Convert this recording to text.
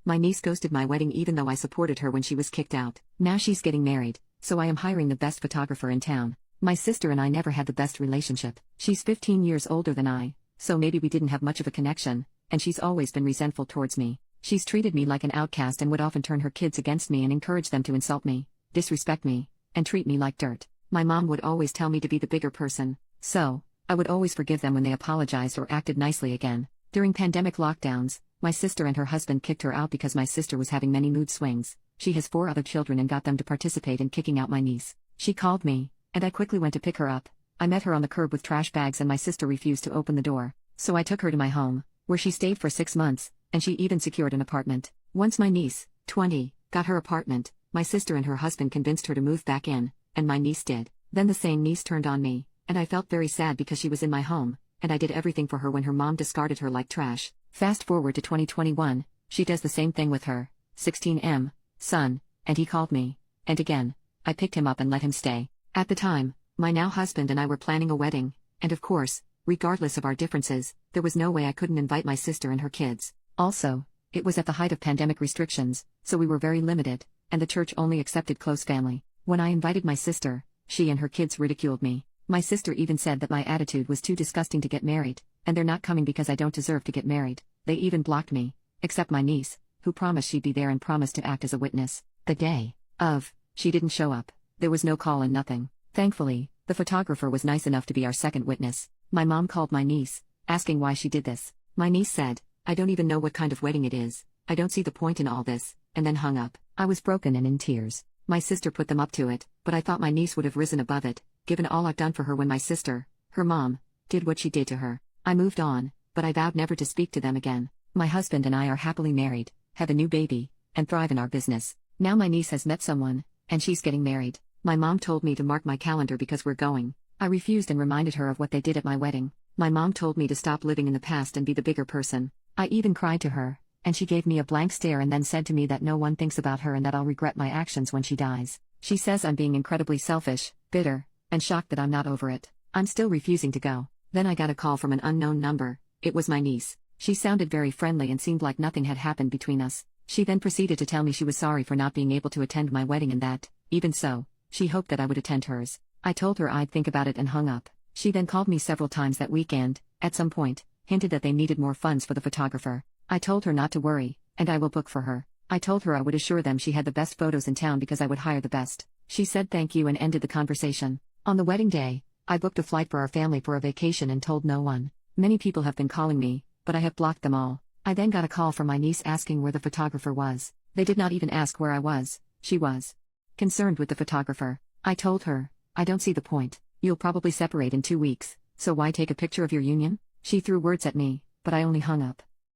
My niece ghosted my wedding even though I supported her when she was kicked out. Now she's getting married, so I am hiring the best photographer in town. My sister and I never had the best relationship. She's 15 years older than I, so maybe we didn't have much of a connection, and she's always been resentful towards me. She's treated me like an outcast and would often turn her kids against me and encourage them to insult me, disrespect me, and treat me like dirt. My mom would always tell me to be the bigger person, so I would always forgive them when they apologized or acted nicely again. During pandemic lockdowns, my sister and her husband kicked her out because my sister was having many mood swings. She has 4 other children and got them to participate in kicking out my niece. She called me, and I quickly went to pick her up. I met her on the curb with trash bags and my sister refused to open the door, so I took her to my home, where she stayed for 6 months, and she even secured an apartment. Once my niece, 20, got her apartment, my sister and her husband convinced her to move back in, and my niece did. Then the same niece turned on me, and I felt very sad because she was in my home, and I did everything for her when her mom discarded her like trash. Fast forward to 2021, she does the same thing with her 16M son, and he called me, and again, I picked him up and let him stay. At the time, my now husband and I were planning a wedding, and of course, regardless of our differences, there was no way I couldn't invite my sister and her kids. Also, it was at the height of pandemic restrictions, so we were very limited, and the church only accepted close family. When I invited my sister, she and her kids ridiculed me. My sister even said that my attitude was too disgusting to get married, and they're not coming because I don't deserve to get married. They even blocked me, except my niece, who promised she'd be there and promised to act as a witness. The day of, she didn't show up. There was no call and nothing. Thankfully, the photographer was nice enough to be our second witness. My mom called my niece, asking why she did this. My niece said, "I don't even know what kind of wedding it is. I don't see the point in all this," and then hung up. I was broken and in tears. My sister put them up to it, but I thought my niece would have risen above it, given all I've done for her when my sister, her mom, did what she did to her. I moved on, but I vowed never to speak to them again. My husband and I are happily married, have a new baby, and thrive in our business. Now my niece has met someone, and she's getting married. My mom told me to mark my calendar because we're going. I refused and reminded her of what they did at my wedding. My mom told me to stop living in the past and be the bigger person. I even cried to her, and she gave me a blank stare and then said to me that no one thinks about her and that I'll regret my actions when she dies. She says I'm being incredibly selfish, bitter, and shocked that I'm not over it. I'm still refusing to go. Then I got a call from an unknown number. It was my niece. She sounded very friendly and seemed like nothing had happened between us. She then proceeded to tell me she was sorry for not being able to attend my wedding and that, even so, she hoped that I would attend hers. I told her I'd think about it and hung up. She then called me several times that weekend, at some point, hinted that they needed more funds for the photographer. I told her not to worry, and I will book for her. I told her I would assure them she had the best photos in town because I would hire the best. She said thank you and ended the conversation. On the wedding day, I booked a flight for our family for a vacation and told no one. Many people have been calling me, but I have blocked them all. I then got a call from my niece asking where the photographer was. They did not even ask where I was. She was concerned with the photographer. I told her, "I don't see the point. You'll probably separate in 2 weeks, so why take a picture of your union?" She threw words at me, but I only hung up.